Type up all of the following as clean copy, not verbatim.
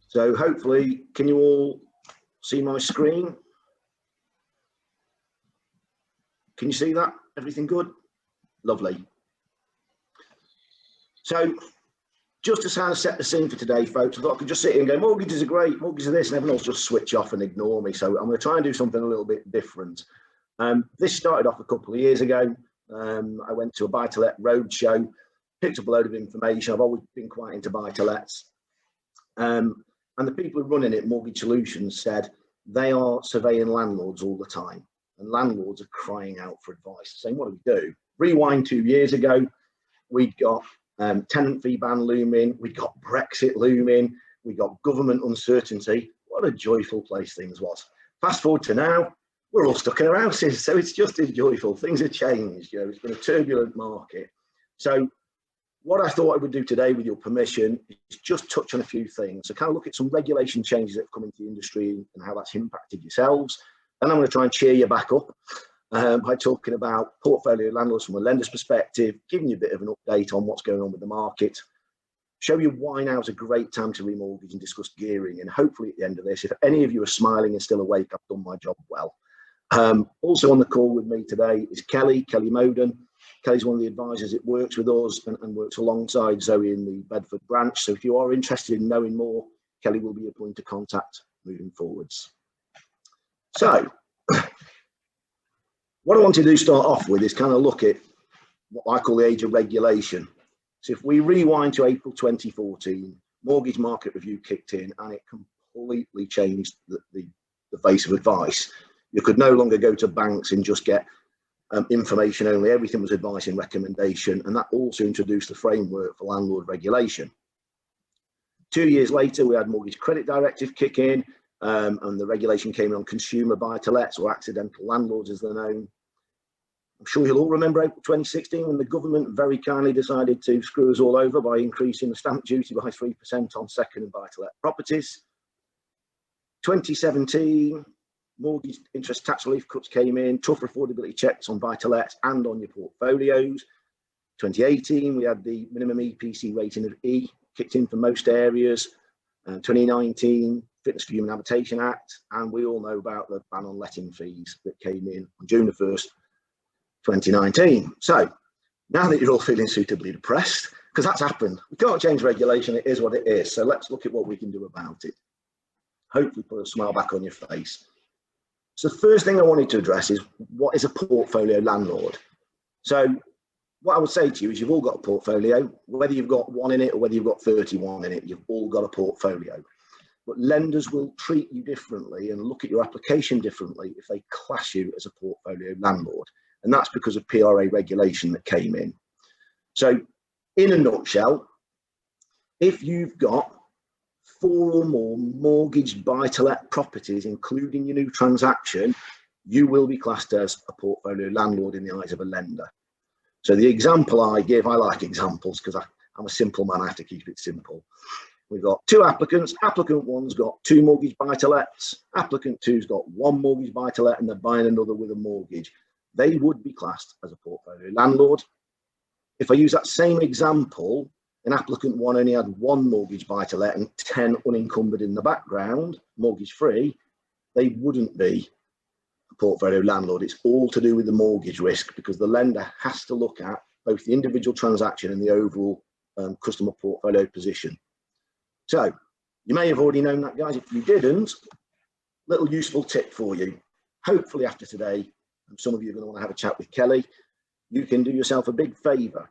So hopefully, can you all see my screen? Can you see that? Everything good? Lovely. So just to kind of set the scene for today, folks, I thought I could just sit here and go, mortgages are great, mortgages are this, and everyone else just switch off and ignore me. So I'm going to try and do something a little bit different. This started off a couple of years ago. I went to a buy-to-let roadshow, picked up a load of information. I've always been quite into buy-to-lets. And the people who are running it, Mortgage Solutions, said they are surveying landlords all the time. And landlords are crying out for advice, saying, what do we do? Rewind 2 years ago, we got tenant fee ban looming, we got Brexit looming, we got government uncertainty. What a joyful place things was. Fast forward to now, we're all stuck in our houses, so it's just as joyful. Things have changed, you know, it's been a turbulent market. So what I thought I would do today, with your permission, is just touch on a few things. So kind of look at some regulation changes that have come into the industry and how that's impacted yourselves. And I'm going to try and cheer you back up by talking about portfolio landlords from a lender's perspective, giving you a bit of an update on what's going on with the market, show you why now is a great time to remortgage and discuss gearing. And hopefully at the end of this, if any of you are smiling and still awake, I've done my job well. Also on the call with me today is Kelly Moden. Kelly's one of the advisors that works with us and works alongside Zoe in the Bedford branch. So if you are interested in knowing more, Kelly will be your point of contact moving forwards. So what I want to do start off with is kind of look at what I call the age of regulation. So if we rewind to April 2014, mortgage market review kicked in and it completely changed the face of advice. You could no longer go to banks and just get information only. Everything was advice and recommendation, and that also introduced the framework for landlord regulation. 2 years later, we had Mortgage Credit Directive kick in, and the regulation came in on consumer buy-to-lets, or accidental landlords as they're known. I'm sure you'll all remember April 2016 when the government very kindly decided to screw us all over by increasing the stamp duty by 3% on second and buy-to-let properties. 2017, mortgage interest tax relief cuts came in, tougher affordability checks on buy-to-lets and on your portfolios. 2018, we had the minimum EPC rating of E kicked in for most areas. 2019, Fitness for Human Habitation Act, and we all know about the ban on letting fees that came in on June the 1st, 2019. So now that you're all feeling suitably depressed, because that's happened, we can't change regulation, it is what it is. So let's look at what we can do about it. Hopefully put a smile back on your face. So the first thing I wanted to address is, what is a portfolio landlord? So what I would say to you is, you've all got a portfolio, whether you've got one in it or whether you've got 31 in it, you've all got a portfolio. But lenders will treat you differently and look at your application differently if they class you as a portfolio landlord. And that's because of PRA regulation that came in. So in a nutshell, if you've got 4 or more mortgaged buy-to-let properties, including your new transaction, you will be classed as a portfolio landlord in the eyes of a lender. So the example I give, I like examples because I'm a simple man, I have to keep it simple. We've got 2 applicants. Applicant 1's got 2 mortgage buy-to-lets. Applicant 2's got 1 mortgage buy-to-let and they're buying another with a mortgage. They would be classed as a portfolio landlord. If I use that same example, and applicant 1 only had 1 mortgage buy-to-let and 10 unencumbered in the background, mortgage free, they wouldn't be a portfolio landlord. It's all to do with the mortgage risk, because the lender has to look at both the individual transaction and the overall customer portfolio position. So you may have already known that, guys. If you didn't, little useful tip for you. Hopefully after today, some of you are going to want to have a chat with Kelly. You can do yourself a big favour.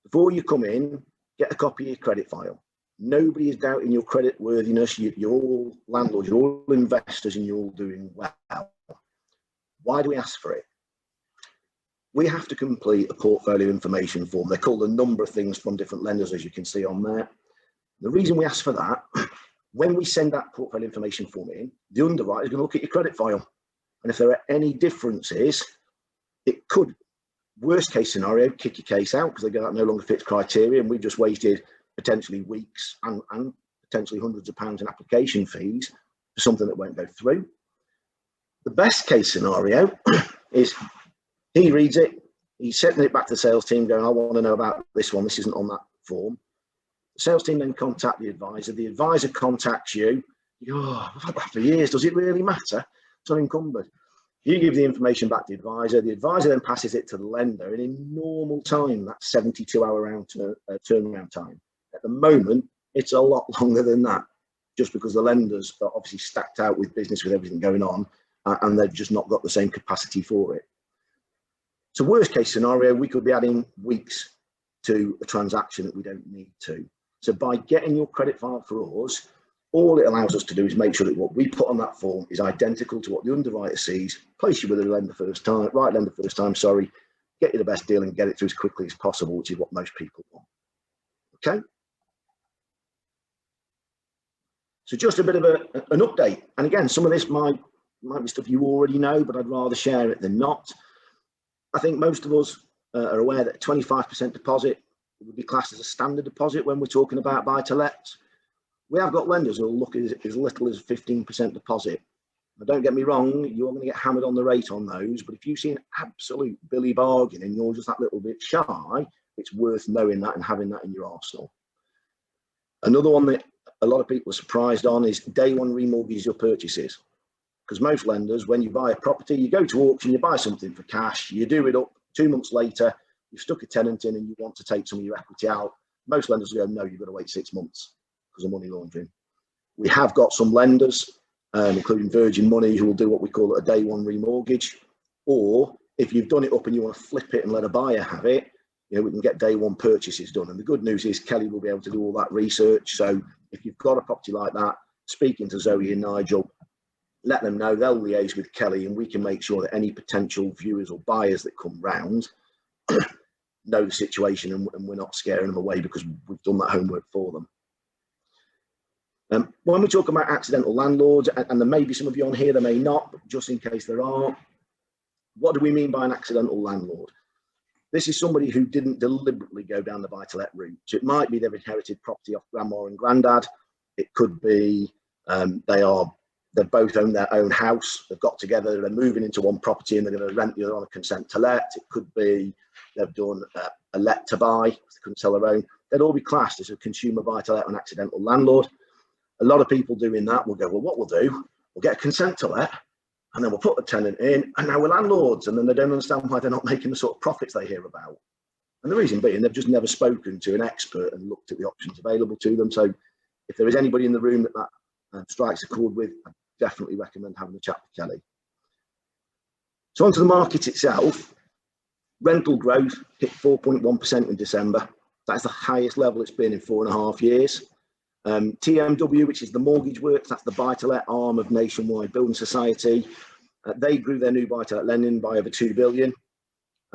Before you come in, get a copy of your credit file. Nobody is doubting your credit worthiness. You're all landlords, you're all investors, and you're all doing well. Why do we ask for it? We have to complete a portfolio information form. They're called a number of things from different lenders, as you can see on there. The reason we ask for that, when we send that portfolio information form in, the underwriter is going to look at your credit file. And if there are any differences, it could, worst case scenario, kick your case out because they go, that no longer fits criteria, and we've just wasted potentially weeks and potentially hundreds of pounds in application fees for something that won't go through. The best case scenario is he reads it, He's sending it back to the sales team going, I want to know about this one. This isn't on that form. The sales team then contact the advisor. The advisor contacts you. You go, oh, I've had that for years. Does it really matter? It's unencumbered. You give the information back to the advisor. The advisor then passes it to the lender. And in normal time, that's 72-hour turnaround time. At the moment, it's a lot longer than that, just because the lenders are obviously stacked out with business with everything going on, and they've just not got the same capacity for it. So worst case scenario, we could be adding weeks to a transaction that we don't need to. So by getting your credit file for us, all it allows us to do is make sure that what we put on that form is identical to what the underwriter sees, place you with the lender first time, right lender first time, sorry, get you the best deal and get it through as quickly as possible, which is what most people want. Okay? So just a bit of an update. And again, some of this might be stuff you already know, but I'd rather share it than not. I think most of us are aware that 25% deposit would be classed as a standard deposit when we're talking about buy-to-lets. We have got lenders who will look at as little as 15% deposit. Now, don't get me wrong, you're going to get hammered on the rate on those, but if you see an absolute billy bargain and you're just that little bit shy, it's worth knowing that and having that in your arsenal. Another one that a lot of people are surprised on is day one remortgage your purchases. Because most lenders, when you buy a property, you go to auction, you buy something for cash, you do it up, 2 months later, you've stuck a tenant in and you want to take some of your equity out. Most lenders go, no, you've got to wait 6 months because of money laundering. We have got some lenders, including Virgin Money, who will do what we call a day one remortgage. Or if you've done it up and you want to flip it and let a buyer have it, you know, we can get day one purchases done. And the good news is Kelly will be able to do all that research. So if you've got a property like that, speaking to Zoe and Nigel, let them know, they'll liaise with Kelly, and we can make sure that any potential viewers or buyers that come round know the situation, and we're not scaring them away because we've done that homework for them. When we talk about accidental landlords, and there may be some of you on here, there may not, but just in case there are, what do we mean by an accidental landlord? This is somebody who didn't deliberately go down the buy-to-let route. So it might be they've inherited property off grandma and granddad. It could be they both own their own house. They've got together, they're moving into one property and they're going to rent the other on a consent to let. It could be they've done a let to buy, they couldn't sell their own. They'd all be classed as a consumer buy-to-let or an accidental landlord. A lot of people doing that will go, well, what we'll do, we'll get a consent to let, and then we'll put the tenant in, and now we're landlords. And then they don't understand why they're not making the sort of profits they hear about. And the reason being, they've just never spoken to an expert and looked at the options available to them. So if there is anybody in the room that strikes a chord with, I definitely recommend having a chat with Kelly. So onto the market itself. Rental growth hit 4.1% in December. That's the highest level it's been in 4.5 years. TMW, which is the mortgage works, that's the buy-to-let arm of Nationwide Building Society. They grew their new buy-to-let lending by over 2 billion.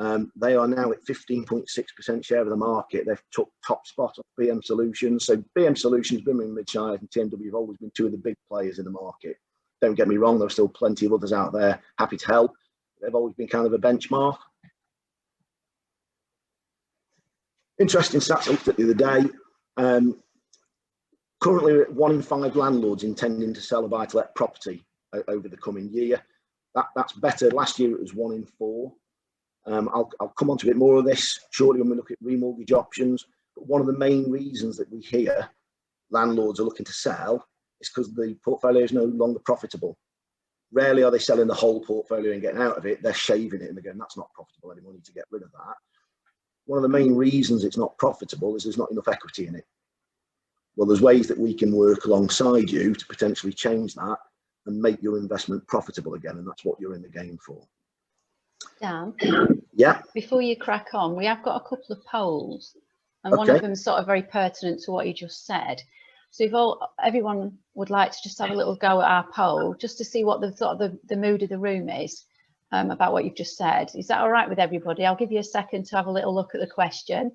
They are now at 15.6% share of the market. They've took top spot of BM Solutions. So BM Solutions, Birmingham Midshire, and TMW have always been two of the big players in the market. Don't get me wrong, there are still plenty of others out there happy to help. They've always been kind of a benchmark. Interesting stats I looked at the other day. Currently, 1 in 5 landlords intending to sell a buy-to-let property over the coming year. That's better. Last year it was 1 in 4. I'll come on to a bit more of this shortly when we look at remortgage options. But one of the main reasons that we hear landlords are looking to sell is because the portfolio is no longer profitable. Rarely are they selling the whole portfolio and getting out of it. They're shaving it and they're going, that's not profitable anymore, I need to get rid of that. One of the main reasons it's not profitable is there's not enough equity in it. Well, there's ways that we can work alongside you to potentially change that and make your investment profitable again, and that's what you're in the game for. Dan, yeah. Before you crack on, we have got a couple of polls, and one of them is sort of very pertinent to what you just said. So if everyone would like to just have a little go at our poll, just to see what the sort of the mood of the room is about what you've just said. Is that all right with everybody? I'll give you a second to have a little look at the question,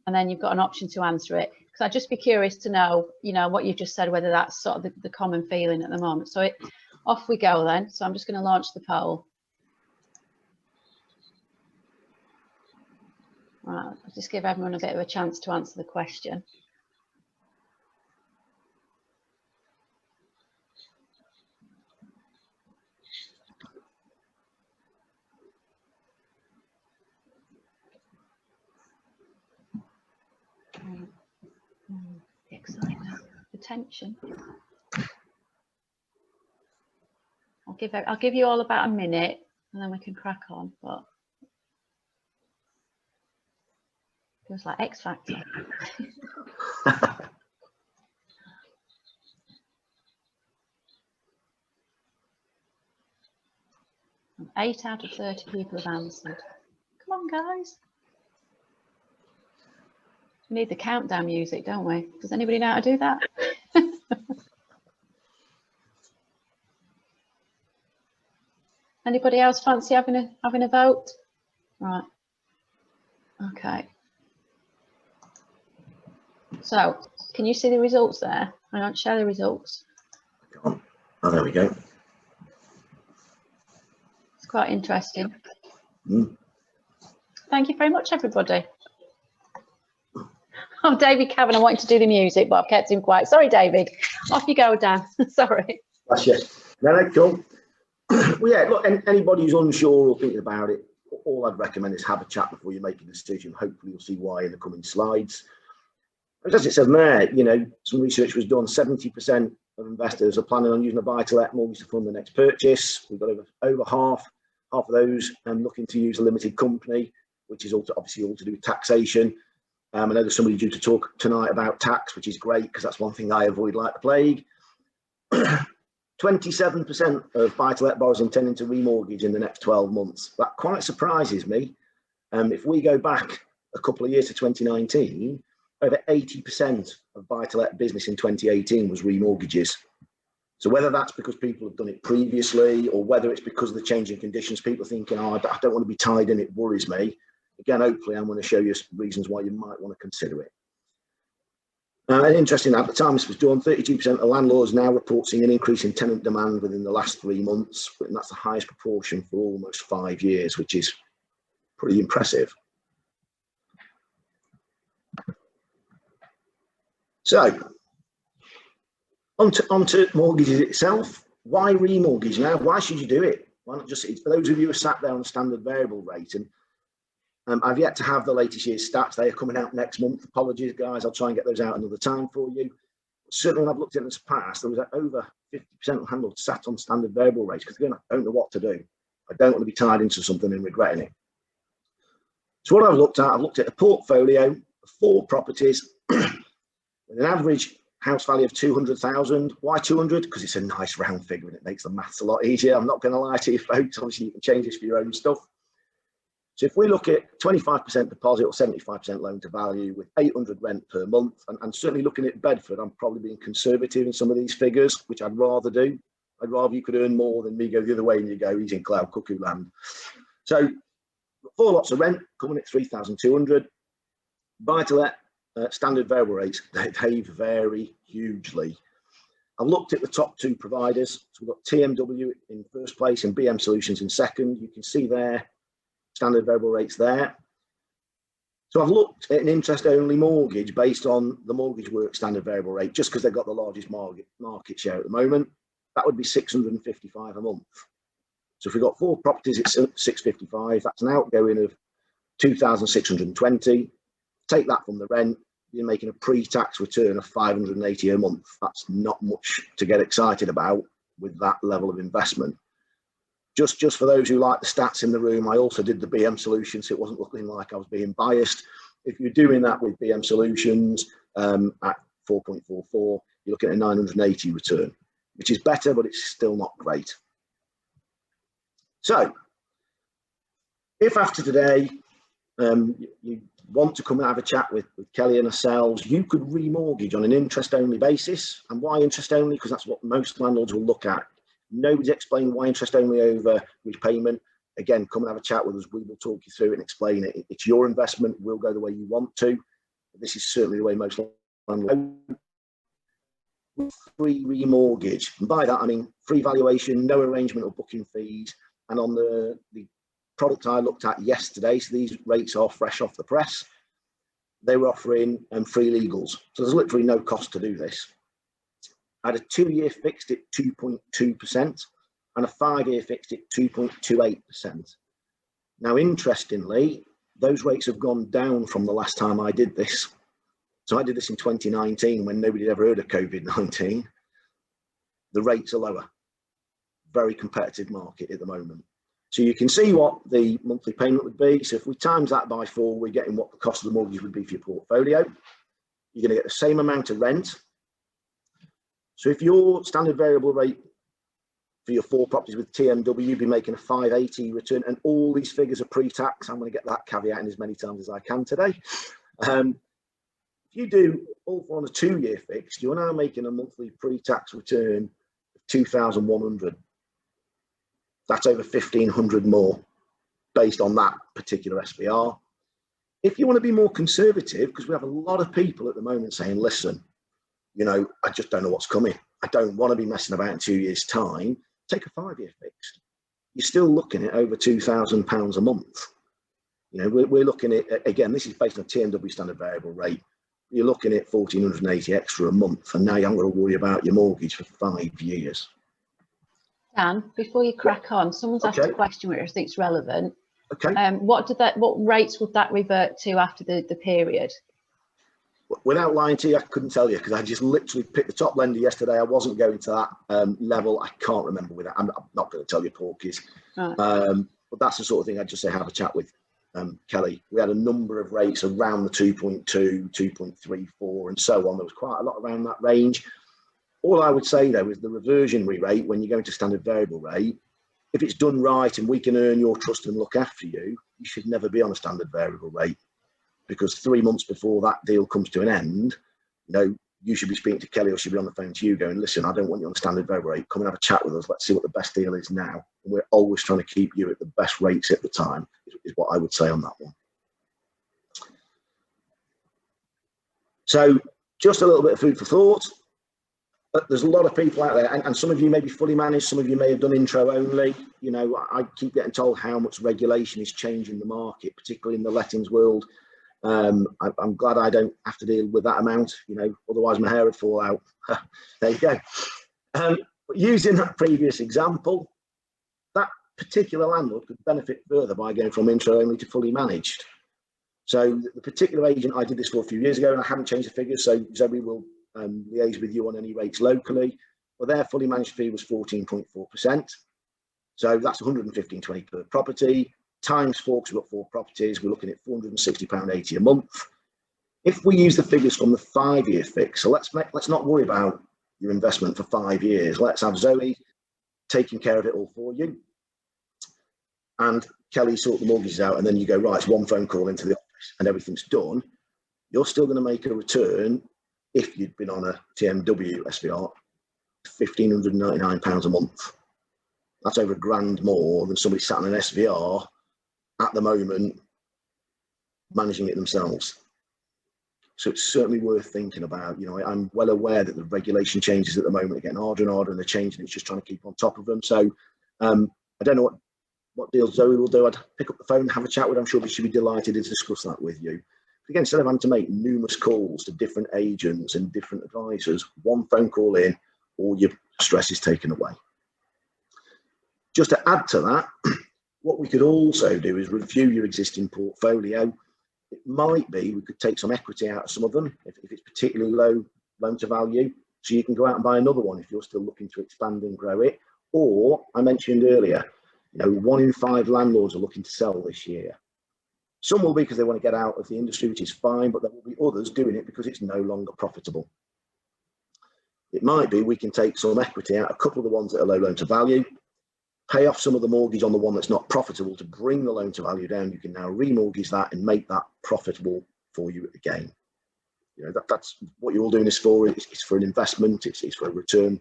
and then you've got an option to answer it. Because I'd just be curious to know, you know, what you just said, whether that's sort of the common feeling at the moment. So off we go then. So I'm just going to launch the poll. Right, I'll just give everyone a bit of a chance to answer the question. attention. I'll give you all about a minute, and then we can crack on. But feels like X Factor. 8 out of 30 people have answered. Come on, guys. We need the countdown music, don't we? Does anybody know how to do that? Anybody else fancy having a vote? Right. Okay. So, can you see the results there? I don't share the results. Oh, there we go. It's quite interesting. Mm. Thank you very much, everybody. Oh, David Cavan, I wanted to do the music, but I've kept him quiet. Sorry, David. Off you go, Dan. Sorry. That's it. No, cool. Well, yeah, look, anybody who's unsure or thinking about it, all I'd recommend is have a chat before you make a decision. Hopefully you'll see why in the coming slides. As it says there, you know, some research was done. 70% of investors are planning on using a buy-to-let mortgage to fund the next purchase. We've got over half of those looking to use a limited company, which is obviously all to do with taxation. I know there's somebody due to talk tonight about tax, which is great because that's one thing I avoid like the plague. 27% of buy-to-let borrowers intending to remortgage in the next 12 months. That quite surprises me. If we go back a couple of years to 2019, over 80% of buy-to-let business in 2018 was remortgages. So whether that's because people have done it previously or whether it's because of the changing conditions, people are thinking, oh, I don't want to be tied in, it worries me. Again, hopefully I'm going to show you reasons why you might want to consider it. And interesting, at the time this was done, 32% of landlords now report seeing an increase in tenant demand within the last 3 months, and that's the highest proportion for almost 5 years, which is pretty impressive. So, onto mortgages itself. Why remortgage now? Why should you do it? Why not just, for those of you who are sat there on a standard variable rate, and I've yet to have the latest year's stats. They are coming out next month. Apologies, guys. I'll try and get those out another time for you. Certainly, when I've looked at this past, there was over 50% of landlords sat on standard variable rates because again, I don't know what to do. I don't want to be tied into something and regretting it. So what I've looked at a portfolio of 4 properties with an average house value of 200,000. Why 200? Because it's a nice round figure and it makes the maths a lot easier. I'm not going to lie to you folks. Obviously, you can change this for your own stuff. So if we look at 25% deposit or 75% loan to value with 800 rent per month, and certainly looking at Bedford, I'm probably being conservative in some of these figures, which I'd rather do. I'd rather you could earn more than me go the other way and you go, he's in cloud cuckoo land. So 4 lots of rent coming at 3,200. Buy to let standard variable rates, they vary hugely. I've looked at the top 2 providers. So we've got TMW in first place and BM Solutions in second. You can see there standard variable rates there. So I've looked at an interest-only mortgage based on the Mortgage Works standard variable rate, just because they've got the largest market share at the moment. That would be $655 a month. So if we've got 4 properties at $655, that's an outgoing of $2,620. Take that from the rent, you're making a pre-tax return of $580 a month. That's not much to get excited about with that level of investment. Just for those who like the stats in the room, I also did the BM Solutions, so it wasn't looking like I was being biased. If you're doing that with BM Solutions at 4.44, you're looking at a 980 return, which is better, but it's still not great. So, if after today you want to come and have a chat with Kelly and ourselves, you could remortgage on an interest-only basis. And why interest-only? Because that's what most landlords will look at. Nobody's explained why interest only over repayment. Again, come and have a chat with us. We will talk you through it and explain it. It's your investment. We'll go the way you want to. This is certainly the way most landlords. Free remortgage. And by that, I mean free valuation, no arrangement or booking fees. And on the product I looked at yesterday, so these rates are fresh off the press, they were offering free legals. So there's literally no cost to do this. I had a 2-year fixed at 2.2% and a 5-year fixed at 2.28%. Now, interestingly, those rates have gone down from the last time I did this. So I did this in 2019 when nobody had ever heard of COVID-19. The rates are lower. Very competitive market at the moment. So you can see what the monthly payment would be. So if we times that by 4, we're getting what the cost of the mortgage would be for your portfolio. You're going to get the same amount of rent. So if your standard variable rate for your 4 properties with TMW, you'd be making a 580 return, and all these figures are pre-tax. I'm going to get that caveat in as many times as I can today. If you do all 4 on a 2-year fix, you're now making a monthly pre-tax return of 2,100. That's over 1,500 more based on that particular SVR. If you want to be more conservative, because we have a lot of people at the moment saying, listen, you know, I just don't know what's coming. I don't want to be messing about in 2 years' time. Take a 5-year fix. You're still looking at over £2,000 a month. You know, we're looking at, again, this is based on TMW standard variable rate. You're looking at 1,480 extra a month, and now you haven't got to worry about your mortgage for 5 years. Dan, before you crack on, someone's asked a question which I think is relevant. Okay. What rates would that revert to after the period? Without lying to you, I couldn't tell you, because I just literally picked the top lender yesterday. I wasn't going to that level. I can't remember with that. I'm not going to tell you porkies. Right. But that's the sort of thing I'd just say have a chat with Kelly. We had a number of rates around the 2.2, 2.34 and so on. There was quite a lot around that range. All I would say though is the reversionary rate, when you go into standard variable rate, if it's done right and we can earn your trust and look after you, you should never be on a standard variable rate. Because 3 months before that deal comes to an end, you know, you should be speaking to Kelly, or she'll be on the phone to you going, listen, I don't want you on a standard variable rate. Come and have a chat with us. Let's see what the best deal is now. And we're always trying to keep you at the best rates at the time, is what I would say on that one. So just a little bit of food for thought. But there's a lot of people out there, and some of you may be fully managed, some of you may have done intro only. You know, I keep getting told how much regulation is changing the market, particularly in the lettings world. I'm glad I don't have to deal with that amount, you know, otherwise my hair would fall out. There you go. But using that previous example, that particular landlord could benefit further by going from intro only to fully managed. So the particular agent I did this for a few years ago, and I haven't changed the figures, so Zoe will liaise with you on any rates locally. Well, their fully managed fee was 14.4%. So that's 115.20 per property. Times 4, because we've got 4 properties, we're looking at £460.80 a month. If we use the figures from the 5-year fix, so let's not worry about your investment for 5 years. Let's have Zoe taking care of it all for you, and Kelly sort the mortgages out, and then you go, right, it's one phone call into the office and everything's done. You're still going to make a return, if you'd been on a TMW SVR, £1,599 a month. That's over £1,000 more than somebody sat on an SVR at the moment managing it themselves. So it's certainly worth thinking about. You know, I'm well aware that the regulation changes at the moment are getting harder and harder, and they're changing. It's just trying to keep on top of them. So I don't know what deals Zoe will do. I'd pick up the phone, have a chat with her. I'm sure she'd be delighted to discuss that with you. But again, instead of having to make numerous calls to different agents and different advisors, one phone call in, all your stress is taken away. Just to add to that, what we could also do is review your existing portfolio. It might be we could take some equity out of some of them if it's particularly low loan to value, so you can go out and buy another one if you're still looking to expand and grow it. Or I mentioned earlier, you know, 1 in 5 landlords are looking to sell this year. Some will be because they want to get out of the industry, which is fine, but there will be others doing it because it's no longer profitable. It might be we can take some equity out, a couple of the ones that are low loan to value, pay off some of the mortgage on the one that's not profitable to bring the loan to value down. You can now remortgage that and make that profitable for you again. You know, that's what you're all doing this for. It's for an investment. It's for a return.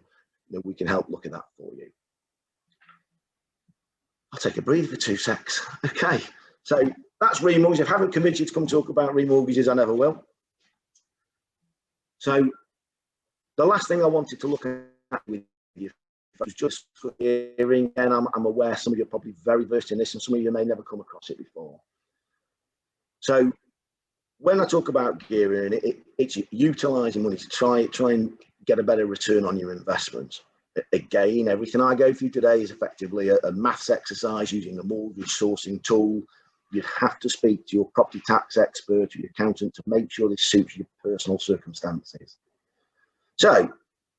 You know, we can help look at that for you. I'll take a breather for 2 secs. Okay, so that's remortgage. If I haven't convinced you to come talk about remortgages, I never will. So the last thing I wanted to look at with you was just for hearing, and I'm aware some of you are probably very versed in this and some of you may never come across it before. So when I talk about gearing, it's utilising money to try and get a better return on your investment. Again, everything I go through today is effectively a maths exercise using a mortgage sourcing tool. you'd have to speak to your property tax expert or your accountant to make sure this suits your personal circumstances. So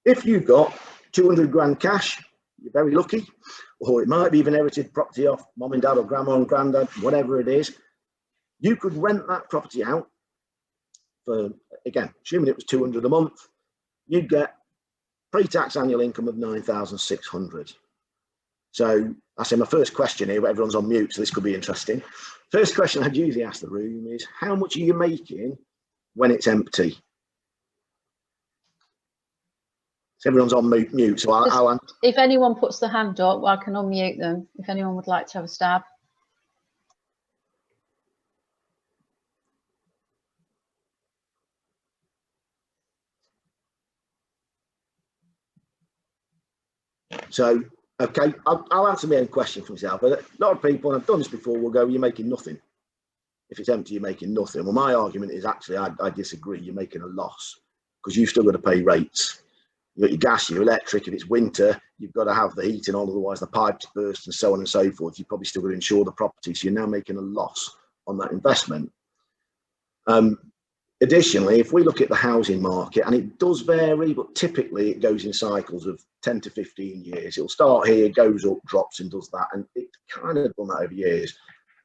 if you've got 200 grand cash, you're very lucky, or it might be even inherited property off mum and dad or grandma and granddad, whatever it is, you could rent that property out for, again, assuming it was 200 a month, you'd get pre-tax annual income of 9,600. So I say my first question here, but everyone's on mute, so this could be interesting. First question I'd usually ask the room is, how much are you making when it's empty? So everyone's on mute, so I'll answer. If anyone puts the hand up, I can unmute them, if anyone would like to have a stab. So, okay, I'll answer my own question for myself. But a lot of people, and I've done this before, will go, you're making nothing. If it's empty, you're making nothing. Well, my argument is actually, I disagree. You're making a loss because you've still got to pay rates. You've got your gas, your electric. If it's winter, you've got to have the heating on, otherwise the pipes burst and so on and so forth. You've probably still got to insure the property. So you're now making a loss on that investment. Additionally, if we look at the housing market, and it does vary, but typically it goes in cycles of 10 to 15 years. It'll start here, goes up, drops and does that. And it's kind of done that over years.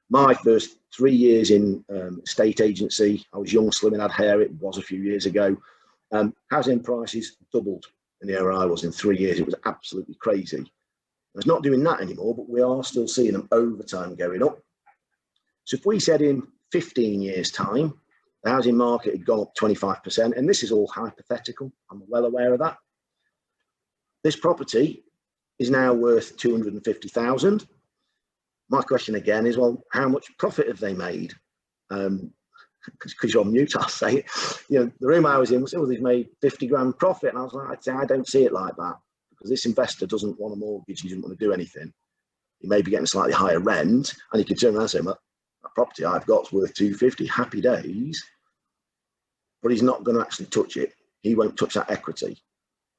My first 3 years in estate agency, I was young, slim and had hair. It was a few years ago. Housing prices doubled in the area I was in 3 years. It was absolutely crazy. It's not doing that anymore, but we are still seeing them over time going up. So if we said in 15 years' time, the housing market had gone up 25%, and this is all hypothetical, I'm well aware of that. This property is now worth 250,000. My question again is, well, how much profit have they made? Because you're on mute, I'll say it. You know, the room I was in was, they've made 50 grand profit, and I was like, I'd say I don't see it like that, because this investor doesn't want a mortgage, he doesn't want to do anything. He may be getting slightly higher rent, and he could turn around and say, well, that property I've got is worth 250, happy days, but he's not going to actually touch it. He won't touch that equity.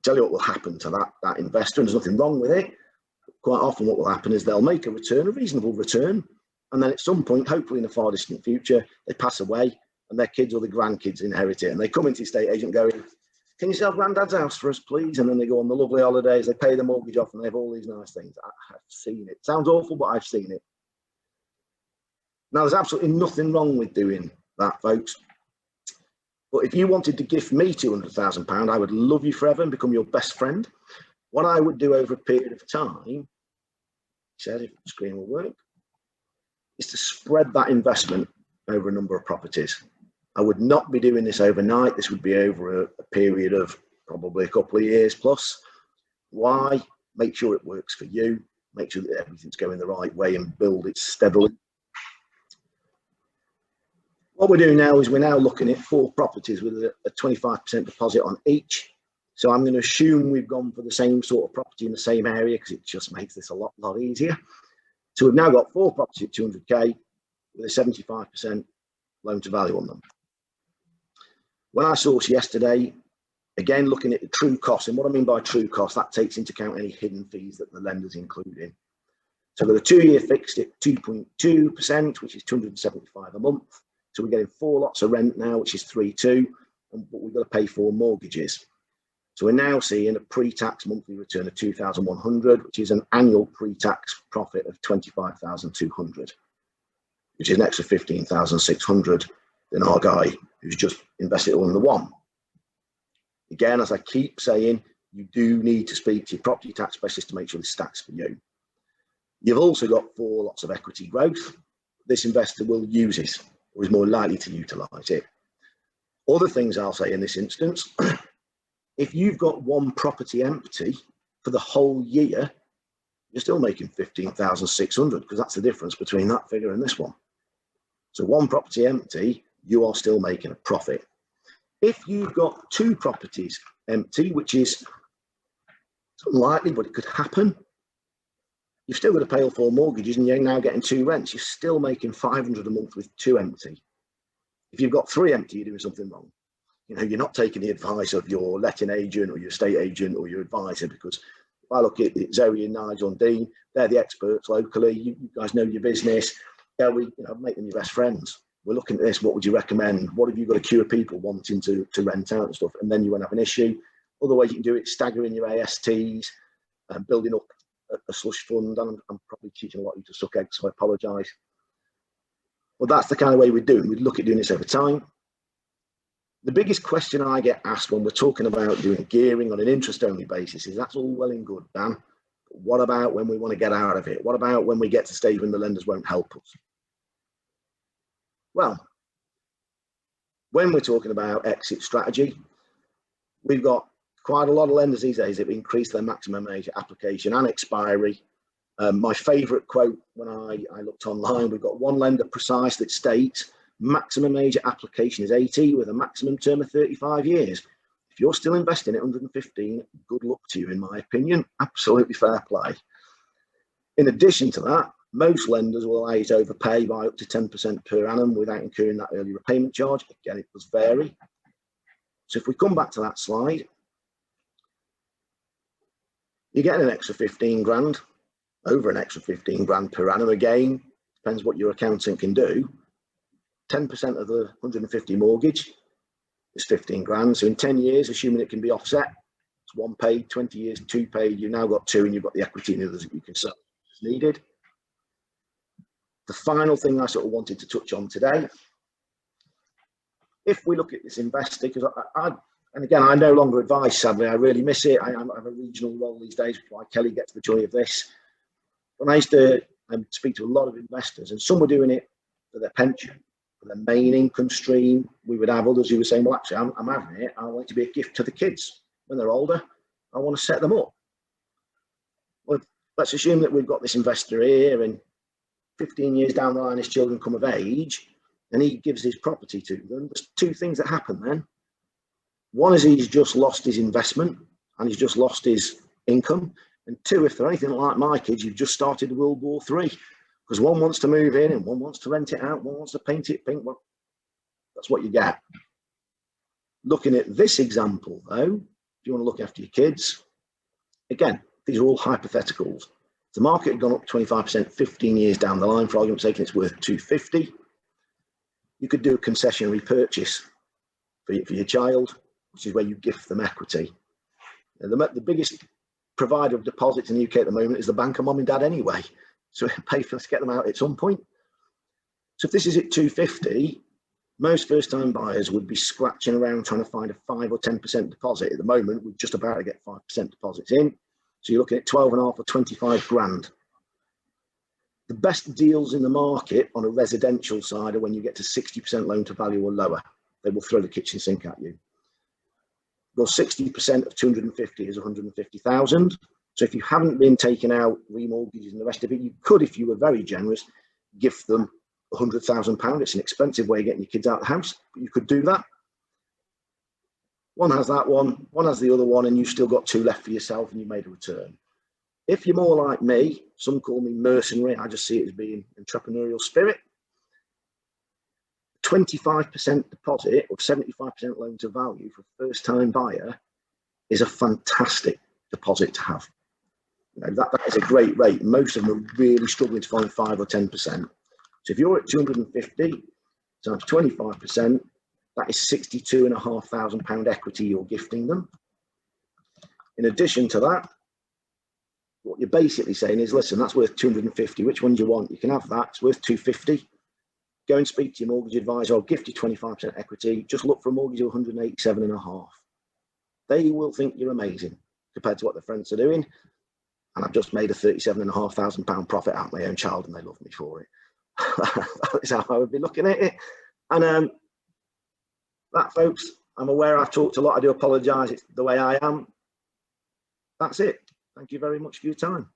Tell you what will happen to that investor, and there's nothing wrong with it. Quite often what will happen is they'll make a return, a reasonable return, and then at some point, hopefully in the far distant future, they pass away and their kids or the grandkids inherit it, and they come into the estate agent going, can you sell granddad's house for us, please? And then they go on the lovely holidays, they pay the mortgage off, and they have all these nice things. I've seen it. Sounds awful, but I've seen it. Now, there's absolutely nothing wrong with doing that, folks. But if you wanted to gift me £200,000, I would love you forever and become your best friend. What I would do over a period of time, said if the screen will work, is to spread that investment over a number of properties. I would not be doing this overnight. This would be over a period of probably a couple of years plus. Why? Make sure it works for you. Make sure that everything's going the right way and build it steadily. What we're doing now is we're now looking at 4 properties with a 25% deposit on each. So I'm going to assume we've gone for the same sort of property in the same area because it just makes this a lot easier. So we've now got 4 properties at 200k with a 75% loan to value on them. When I sourced yesterday, again, looking at the true cost, and what I mean by true cost, that takes into account any hidden fees that the lender's including. So we've got a 2-year fixed at 2.2%, which is 275 a month. So we're getting 4 lots of rent now, which is 3.2, but we've got to pay 4 mortgages. So we're now seeing a pre-tax monthly return of 2,100, which is an annual pre-tax profit of 25,200, which is an extra 15,600 than our guy who's just invested all in the one. Again, as I keep saying, you do need to speak to your property tax specialist to make sure this stacks for you. You've also got 4 lots of equity growth. This investor will use it, or is more likely to utilise it. Other things I'll say in this instance, if you've got 1 property empty for the whole year, you're still making 15,600 because that's the difference between that figure and this one. So 1 property empty, you are still making a profit. If you've got 2 properties empty, which is unlikely, but it could happen, you've still got to pay all 4 mortgages and you're now getting 2 rents. You're still making 500 a month with 2 empty. If you've got 3 empty, you're doing something wrong. You know, you're not taking the advice of your letting agent or your estate agent or your advisor, because if I look at Zoe and Nigel and Dean, they're the experts locally. You guys know your business. yeah, make them your best friends. We're looking at this. What would you recommend? What have you got a queue of people wanting to rent out and stuff? And then you won't have an issue. Other ways you can do it, staggering your ASTs, and building up a slush fund. And I'm probably teaching a lot of you to suck eggs, so I apologise. Well, that's the kind of way we do it. We'd look at doing this over time. The biggest question I get asked when we're talking about doing gearing on an interest-only basis is, that's all well and good, Dan. But what about when we want to get out of it? What about when we get to the stage when the lenders won't help us? Well, when we're talking about exit strategy, we've got quite a lot of lenders these days that have increased their maximum age application and expiry. My favourite quote when I looked online, we've got one lender precise that states maximum age application is 80 with a maximum term of 35 years. If you're still investing at 115, good luck to you, in my opinion. Absolutely fair play. In addition to that, most lenders will allow you to overpay by up to 10% per annum without incurring that early repayment charge. Again, it does vary. So if we come back to that slide, you're getting an extra 15 grand, over an extra 15 grand per annum. Again, depends what your accountant can do. 10% of the 150 mortgage is 15 grand. So in 10 years, assuming it can be offset, it's one paid, 20 years, two paid. You've now got two, and you've got the equity in the others that you can sell as needed. The final thing I sort of wanted to touch on today, if we look at this investor, because and again, I no longer advise, sadly, I really miss it. I have a regional role these days, which is why Kelly gets the joy of this. When I used to speak to a lot of investors, and some were doing it for their pension, for their main income stream. We would have others who were saying, well, actually, I'm having it. I want it to be a gift to the kids when they're older. I want to set them up. Well, let's assume that we've got this investor here, and 15 years down the line, his children come of age, and he gives his property to them. There's two things that happen then. One is he's just lost his investment, and he's just lost his income. And two, if they're anything like my kids, you've just started World War III, because one wants to move in and one wants to rent it out, one wants to paint it pink. Well, that's what you get. Looking at this example, though, if you want to look after your kids, again, these are all hypotheticals. If the market had gone up 25% 15 years down the line, for argument's sake, and it's worth 250, you could do a concessionary purchase for your child, which is where you gift them equity. And the biggest provider of deposits in the UK at the moment is the bank of mum and dad anyway. So it pays for us to get them out at some point. So if this is at 250, most first-time buyers would be scratching around trying to find a 5 or 10% deposit. At the moment, we're just about to get 5% deposits in. So you're looking at 12.5 or 25 grand. The best deals in the market on a residential side are when you get to 60% loan to value or lower. They will throw the kitchen sink at you. Well, 60% of 250 is 150,000. So if you haven't been taking out remortgages and the rest of it, you could, if you were very generous, gift them £100,000. It's an expensive way of getting your kids out of the house, but you could do that. One has that one has the other one, and you've still got two left for yourself, and you made a return. If you're more like me, some call me mercenary, I just see it as being entrepreneurial spirit. 25% deposit or 75% loan to value for a first-time buyer is a fantastic deposit to have. You know, that is a great rate. Most of them are really struggling to find 5 or 10%. So if you're at 250 times 25%, that is £62,500 equity you're gifting them. In addition to that, what you're basically saying is, listen, that's worth 250. Which one do you want? You can have that. It's worth 250. Go and speak to your mortgage advisor. I'll gift you 25% equity. Just look for a mortgage of 187.5. They will think you're amazing compared to what their friends are doing. And I've just made a £37,500 profit out of my own child, and they love me for it. That is how I would be looking at it. And that, folks, I'm aware I've talked a lot. I do apologise. It's the way I am. That's it. Thank you very much for your time.